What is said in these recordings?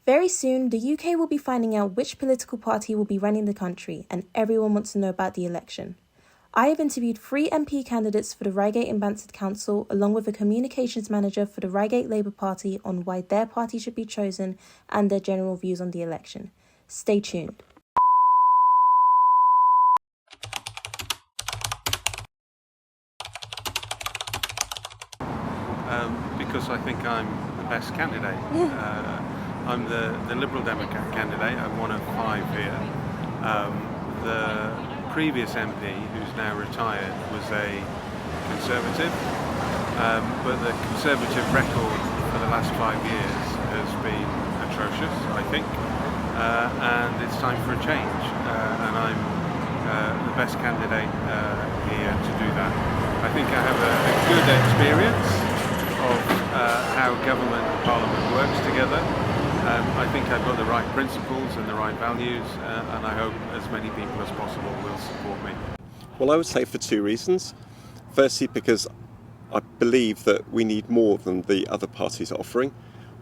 Very soon, the UK will be finding out which political party will be running the country, and everyone wants to know about the election. I have interviewed 3 MP candidates for the Reigate and Bansard Council, along with a communications manager for the Reigate Labour Party, on why their party should be chosen and their general views on the election. Stay tuned. Because I think I'm the best candidate. I'm the Liberal Democrat candidate. I'm one of 5 here. The previous MP, who's now retired, was a Conservative, but the Conservative record for the last 5 years has been atrocious, I think, and it's time for a change, and I'm the best candidate here to do that. I think I have a good experience of how government and parliament works together. I think I've got the right principles and the right values, and I hope as many people as possible will support me. Well, I would say for 2 reasons. Firstly, because I believe that we need more than the other parties are offering.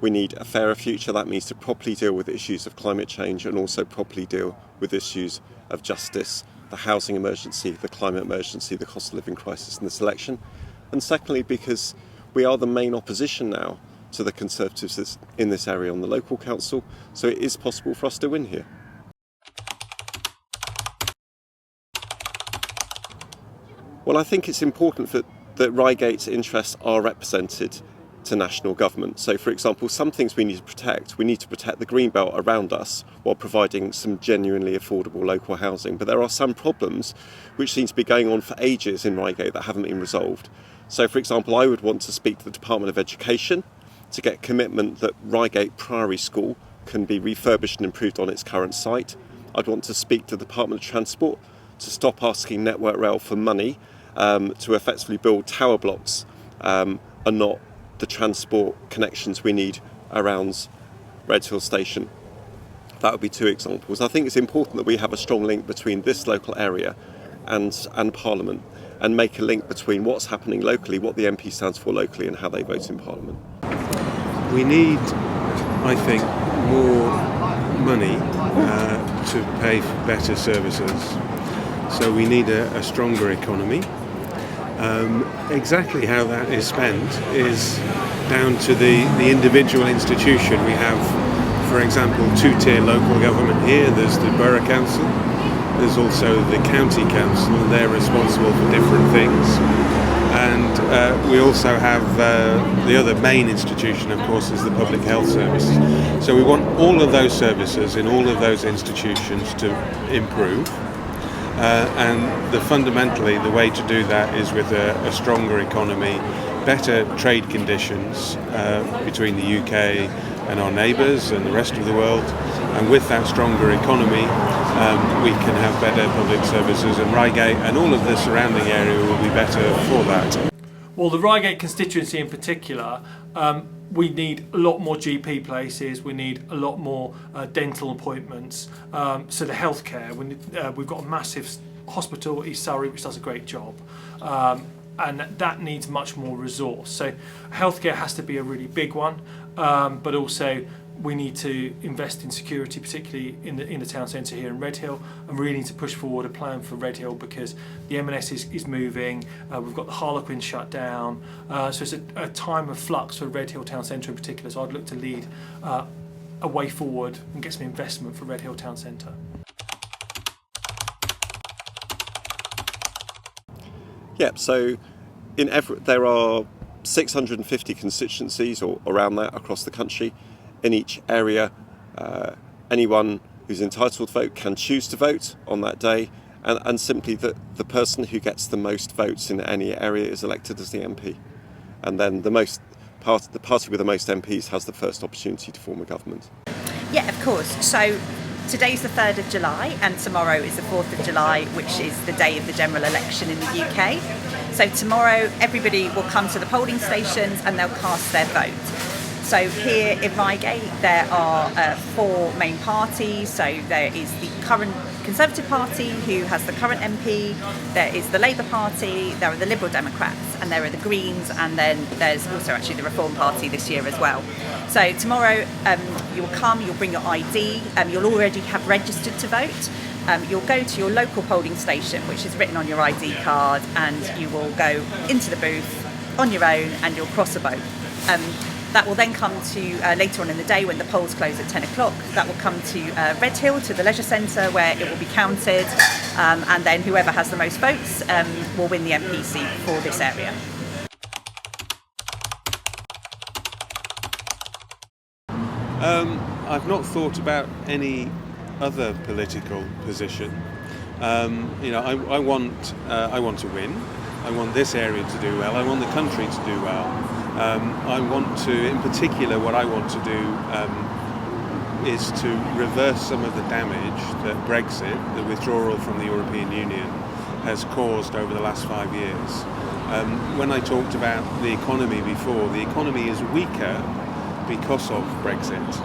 We need a fairer future. That means to properly deal with issues of climate change and also properly deal with issues of justice, the housing emergency, the climate emergency, the cost of living crisis in this election. And secondly, because we are the main opposition now to the Conservatives in this area on the local council, so it is possible for us to win here. Well, I think it's important that Reigate's interests are represented to national government. So, for example, some things we need to protect. We need to protect the green belt around us while providing some genuinely affordable local housing. But there are some problems which seem to be going on for ages in Reigate that haven't been resolved. So, for example, I would want to speak to the Department of Education to get commitment that Reigate Priory School can be refurbished and improved on its current site. I'd want to speak to the Department of Transport to stop asking Network Rail for money to effectively build tower blocks and not the transport connections we need around Redhill Station. That would be 2 examples. I think it's important that we have a strong link between this local area and Parliament, and make a link between what's happening locally, what the MP stands for locally, and how they vote in Parliament. We need, I think, more money to pay for better services. So we need a stronger economy. Exactly how that is spent is down to the individual institution. We have, for example, 2-tier local government here. There's the Borough Council. There's also the County Council, and they're responsible for different things. And we also have the other main institution, of course, is the Public Health Service. So we want all of those services in all of those institutions to improve. And fundamentally, the way to do that is with a stronger economy, better trade conditions between the UK and our neighbours and the rest of the world. And with that stronger economy, we can have better public services, and Reigate and all of the surrounding area will be better for that. Well, the Reigate constituency in particular, we need a lot more GP places, we need a lot more dental appointments, so the healthcare, we've got a massive hospital, East Surrey, which does a great job, and that needs much more resource. So healthcare has to be a really big one, but also we need to invest in security, particularly in the town centre here in Redhill, and really need to push forward a plan for Redhill because the M&S is moving, we've got the Harlequin shut down, so it's a time of flux for Redhill town centre in particular, so I'd look to lead a way forward and get some investment for Redhill town centre. Yeah, so there are 650 constituencies or around that across the country. In each area, anyone who's entitled to vote can choose to vote on that day, and simply the person who gets the most votes in any area is elected as the MP. And then the party with the most MPs has the first opportunity to form a government. Yeah, of course. So today's the 3rd of July and tomorrow is the 4th of July, which is the day of the general election in the UK. So tomorrow everybody will come to the polling stations and they'll cast their vote. So here in Reigate there are four main parties. So there is the current Conservative Party, who has the current MP, there is the Labour Party, there are the Liberal Democrats, and there are the Greens, and then there's also actually the Reform Party this year as well. So tomorrow you'll come, you'll bring your ID, you'll already have registered to vote. You'll go to your local polling station, which is written on your ID card, and you will go into the booth on your own and you'll cross a vote. That will then come to later on in the day when the polls close at 10 o'clock. That will come to Redhill, to the leisure centre, where it will be counted, and then whoever has the most votes will win the MP seat for this area. I've not thought about any other political position. I want to win. I want this area to do well. I want the country to do well. I want to, in particular, what I want to do is to reverse some of the damage that Brexit, the withdrawal from the European Union, has caused over the last 5 years. When I talked about the economy before, the economy is weaker because of Brexit.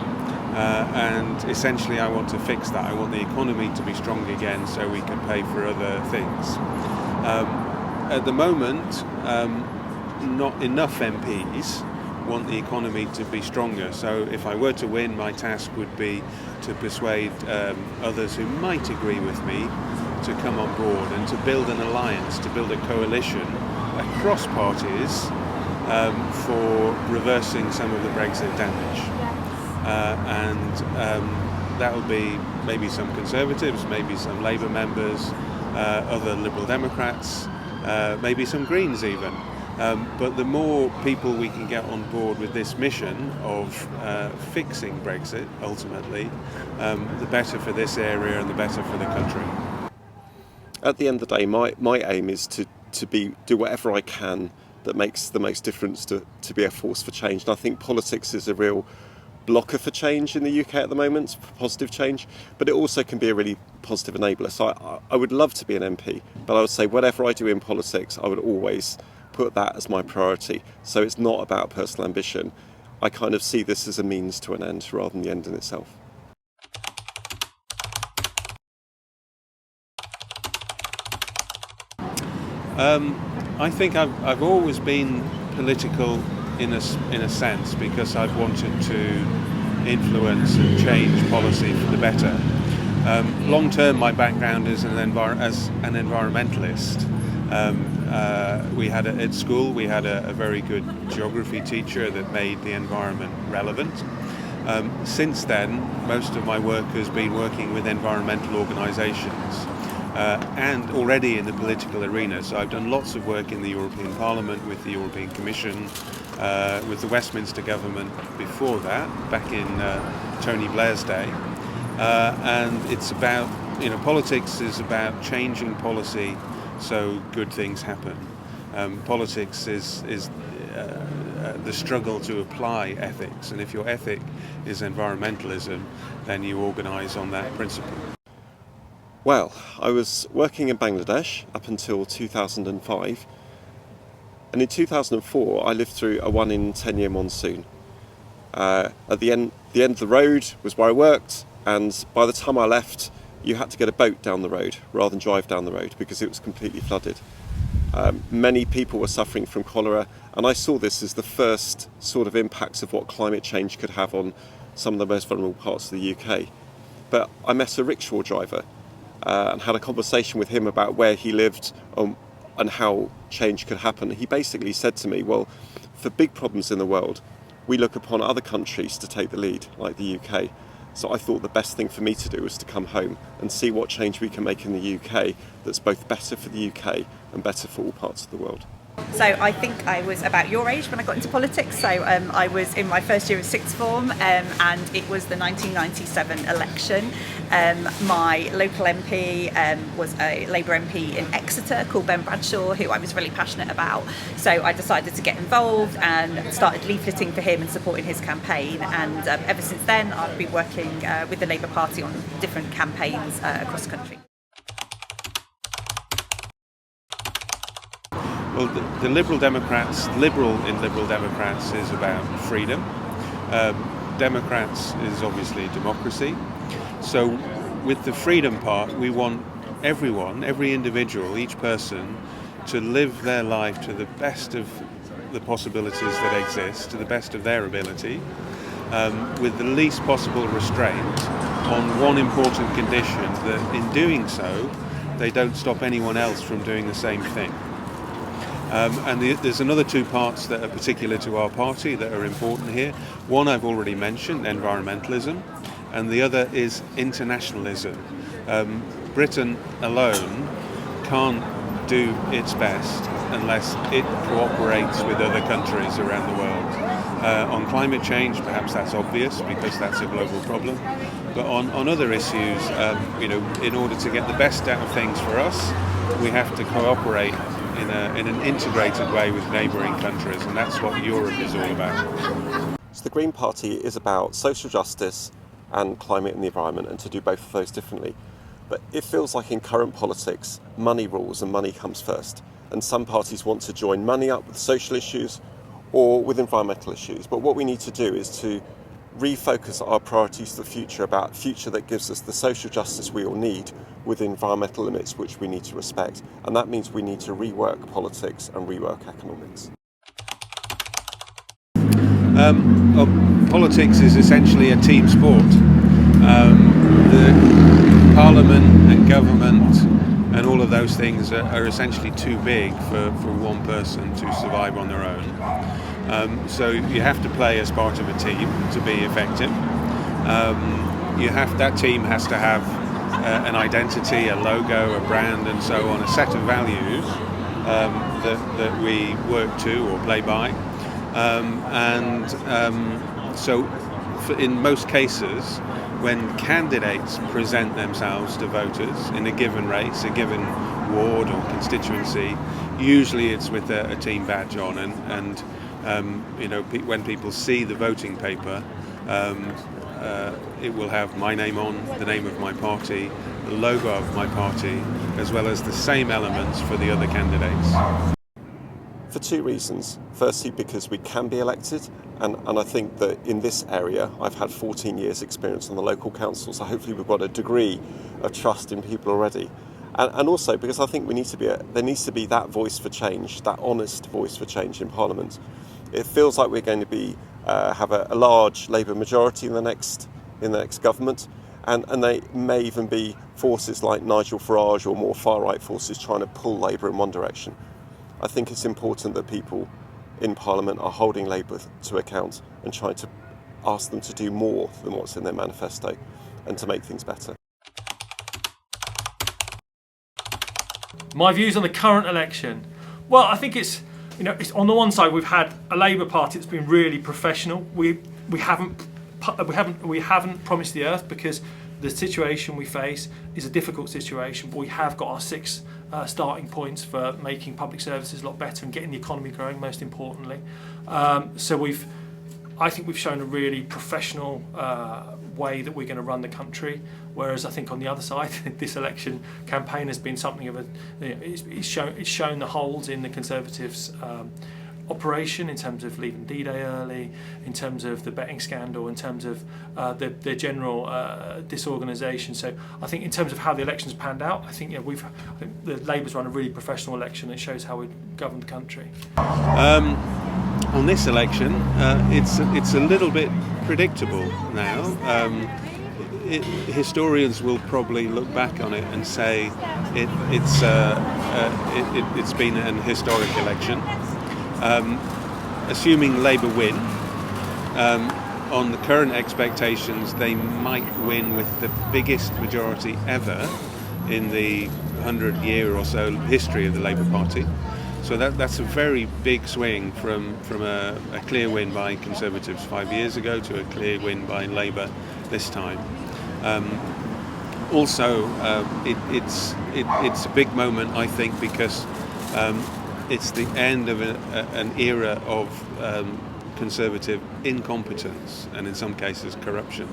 And essentially I want to fix that. I want the economy to be strong again so we can pay for other things. At the moment, not enough MPs want the economy to be stronger. So if I were to win, my task would be to persuade others who might agree with me to come on board and to build an alliance, to build a coalition across parties for reversing some of the Brexit damage. That will be maybe some Conservatives, maybe some Labour members, other Liberal Democrats, maybe some Greens even. But the more people we can get on board with this mission of fixing Brexit, ultimately, the better for this area and the better for the country. At the end of the day, my aim is to do whatever I can that makes the most difference to be a force for change. And I think politics is a real blocker for change in the UK at the moment, for positive change, but it also can be a really positive enabler. So I would love to be an MP, but I would say whatever I do in politics, I would always put that as my priority. So it's not about personal ambition. I kind of see this as a means to an end rather than the end in itself. I think I've always been political in a sense because I've wanted to influence and change policy for the better. Long term, my background is as an environmentalist. At school we had a very good geography teacher that made the environment relevant. Since then, most of my work has been working with environmental organisations and already in the political arena. So I've done lots of work in the European Parliament, with the European Commission, with the Westminster government before that, back in Tony Blair's day. And it's about, politics is about changing policy so good things happen. Politics is the struggle to apply ethics, and if your ethic is environmentalism, then you organise on that principle. Well, I was working in Bangladesh up until 2005, and in 2004 I lived through a 1 in 10 year monsoon. At the end of the road was where I worked, and by the time I left, you had to get a boat down the road rather than drive down the road because it was completely flooded. Many people were suffering from cholera, and I saw this as the first sort of impacts of what climate change could have on some of the most vulnerable parts of the UK. But I met a rickshaw driver and had a conversation with him about where he lived and how change could happen. He basically said to me, well, for big problems in the world, we look upon other countries to take the lead, like the UK. So I thought the best thing for me to do was to come home and see what change we can make in the UK that's both better for the UK and better for all parts of the world. So I think I was about your age when I got into politics. So I was in my first year of sixth form, and it was the 1997 election. My local MP was a Labour MP in Exeter called Ben Bradshaw, who I was really passionate about. So I decided to get involved and started leafleting for him and supporting his campaign. And ever since then, I've been working with the Labour Party on different campaigns across the country. Well, the Liberal in Liberal Democrats is about freedom. Democrats is obviously democracy. So with the freedom part, we want everyone, every individual, each person, to live their life to the best of the possibilities that exist, to the best of their ability, with the least possible restraint, on one important condition, that in doing so, they don't stop anyone else from doing the same thing. There's another two parts that are particular to our party that are important here. One I've already mentioned, environmentalism, and the other is internationalism. Britain alone can't do its best unless it cooperates with other countries around the world. On climate change, perhaps that's obvious because that's a global problem. But on other issues, in order to get the best out of things for us, we have to cooperate in an integrated way with neighbouring countries, and that's what Europe is all about. So the Green Party is about social justice and climate and the environment, and to do both of those differently. But it feels like in current politics, money rules and money comes first. And some parties want to join money up with social issues or with environmental issues. But what we need to do is to refocus our priorities to the future, about a future that gives us the social justice we all need with environmental limits which we need to respect. And that means we need to rework politics and rework economics. Politics is essentially a team sport. The Parliament and government and all of those things are essentially too big for one person to survive on their own. So you have to play as part of a team to be effective. That team has to have an identity, a logo, a brand, and so on, a set of values that we work to or play by. So in most cases, when candidates present themselves to voters in a given race, a given ward or constituency, usually it's with a team badge on, and when people see the voting paper, it will have my name on, the name of my party, the logo of my party, as well as the same elements for the other candidates. For two reasons. Firstly, because we can be elected, and I think that in this area, I've had 14 years experience on the local council, so hopefully we've got a degree of trust in people already. And also because I think there needs to be that voice for change, that honest voice for change in Parliament. It feels like we're going to have a large Labour majority in the next government, and they may even be forces like Nigel Farage or more far-right forces trying to pull Labour in one direction. I think it's important that people in Parliament are holding Labour to account and trying to ask them to do more than what's in their manifesto and to make things better. My views on the current election. Well, I think it's on the one side we've had a Labour Party that's been really professional. We haven't promised the earth because the situation we face is a difficult situation, but we have got our 6 starting points for making public services a lot better and getting the economy growing, most importantly. So I think we've shown a really professional way that we're going to run the country, whereas I think on the other side, this election campaign has been something of it's shown the holes in the Conservatives' operation in terms of leaving D-Day early, in terms of the betting scandal, in terms of their general disorganisation. So I think in terms of how the election's panned out, I think the Labour's run a really professional election. It shows how we govern the country. On this election, it's a little bit predictable now. Historians will probably look back on it and say it's been an historic election. Assuming Labour win, on the current expectations, they might win with the biggest majority ever in the 100-year or so history of the Labour Party. So that's a very big swing from a clear win by Conservatives 5 years ago to a clear win by Labour this time. Also, it's a big moment, I think, because it's the end of an era of Conservative incompetence and in some cases corruption.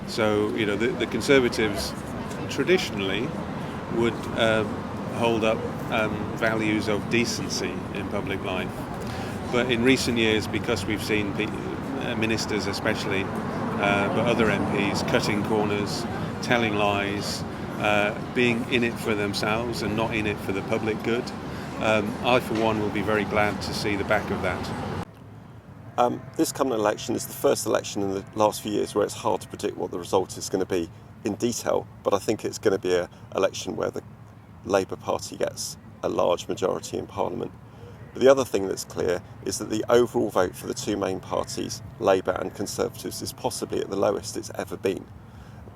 So the Conservatives traditionally would hold up values of decency in public life, but in recent years, because we've seen ministers especially, but other MPs, cutting corners, telling lies, being in it for themselves and not in it for the public good. I, for one, will be very glad to see the back of that. This coming election is the first election in the last few years where it's hard to predict what the result is going to be in detail, but I think it's going to be an election where the Labour Party gets a large majority in Parliament. But the other thing that's clear is that the overall vote for the two main parties, Labour and Conservatives, is possibly at the lowest it's ever been.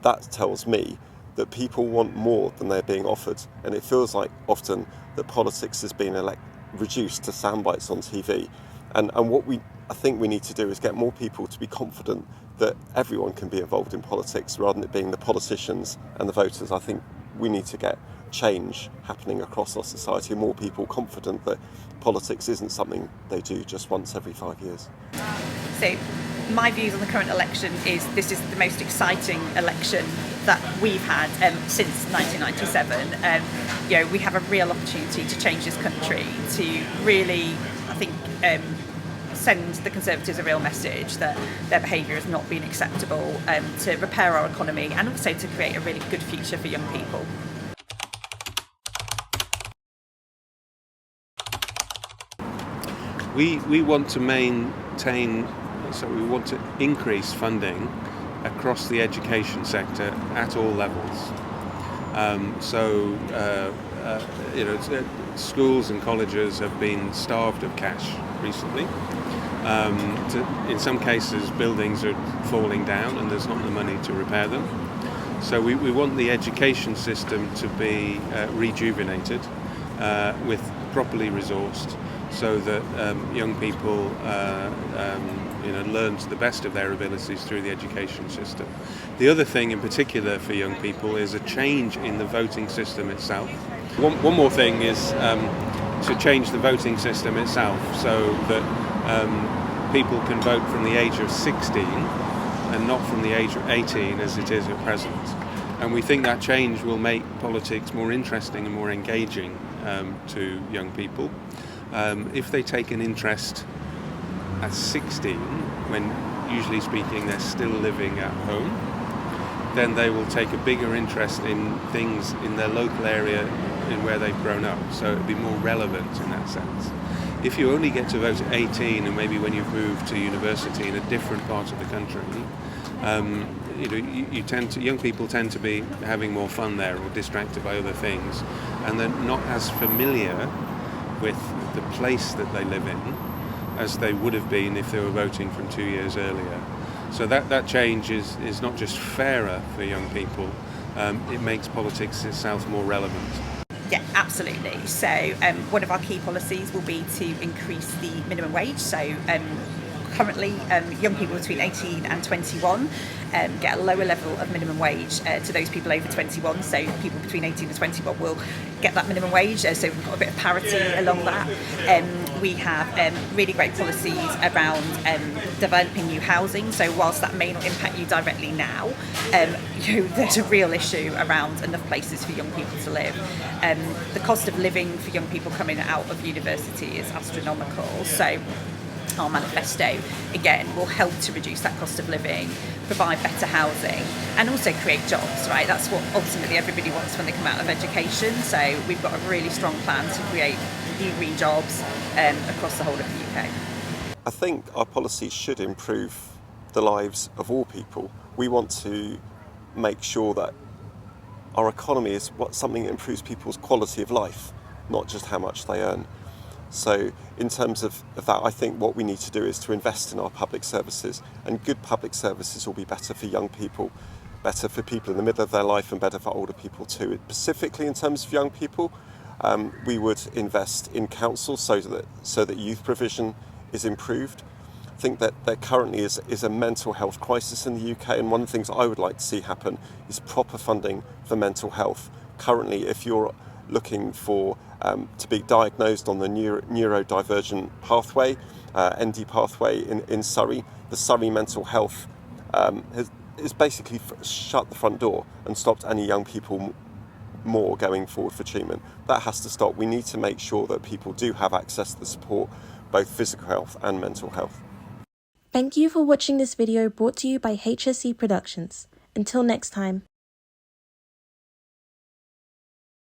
That tells me that people want more than they're being offered, and it feels like often that politics has been reduced to sound bites on TV. And what I think we need to do is get more people to be confident that everyone can be involved in politics rather than it being the politicians and the voters. I think we need to get change happening across our society, more people confident that politics isn't something they do just once every 5 years. So my views on the current election is this is the most exciting election that we've had since 1997. We have a real opportunity to change this country, to really, I think, send the Conservatives a real message that their behaviour has not been acceptable, to repair our economy and also to create a really good future for young people. We want to maintain, so we want to increase funding across the education sector at all levels. Schools and colleges have been starved of cash recently. In some cases, buildings are falling down and there's not the money to repair them. So we want the education system to be rejuvenated, with properly resourced, so that young people learn to the best of their abilities through the education system. The other thing in particular for young people is a change in the voting system itself. One more thing is to change the voting system itself so that people can vote from the age of 16 and not from the age of 18 as it is at present. And we think that change will make politics more interesting and more engaging to young people. If they take an interest at 16, when usually speaking they're still living at home, then they will take a bigger interest in things in their local area in where they've grown up, so it'll be more relevant in that sense. If you only get to vote at 18 and maybe when you've moved to university in a different part of the country, young people tend to be having more fun there or distracted by other things, and they're not as familiar with the place that they live in as they would have been if they were voting from 2 years earlier. So that change is not just fairer for young people, it makes politics itself more relevant. Yeah, absolutely. So one of our key policies will be to increase the minimum wage. So currently, young people between 18 and 21 get a lower level of minimum wage to those people over 21. So people between 18 and 21 will get that minimum wage. So we've got a bit of parity along that. We have really great policies around developing new housing. So whilst that may not impact you directly now, there's a real issue around enough places for young people to live. The cost of living for young people coming out of university is astronomical. So our manifesto, again, will help to reduce that cost of living, provide better housing, and also create jobs, right? That's what ultimately everybody wants when they come out of education. So we've got a really strong plan to create new green jobs across the whole of the UK. I think our policies should improve the lives of all people. We want to make sure that our economy is something that improves people's quality of life, not just how much they earn. So in terms of that, I think what we need to do is to invest in our public services, and good public services will be better for young people, better for people in the middle of their life, and better for older people too. Specifically in terms of young people, we would invest in councils so that youth provision is improved. I think that there currently is a mental health crisis in the UK, and one of the things I would like to see happen is proper funding for mental health. Currently, if you're looking for to be diagnosed on the neurodivergent pathway, ND pathway in Surrey, the Surrey Mental Health has basically shut the front door and stopped any young people more going forward for treatment. That has to stop. We need to make sure that people do have access to the support, both physical health and mental health. Thank you for watching this video brought to you by HSC Productions. Until next time.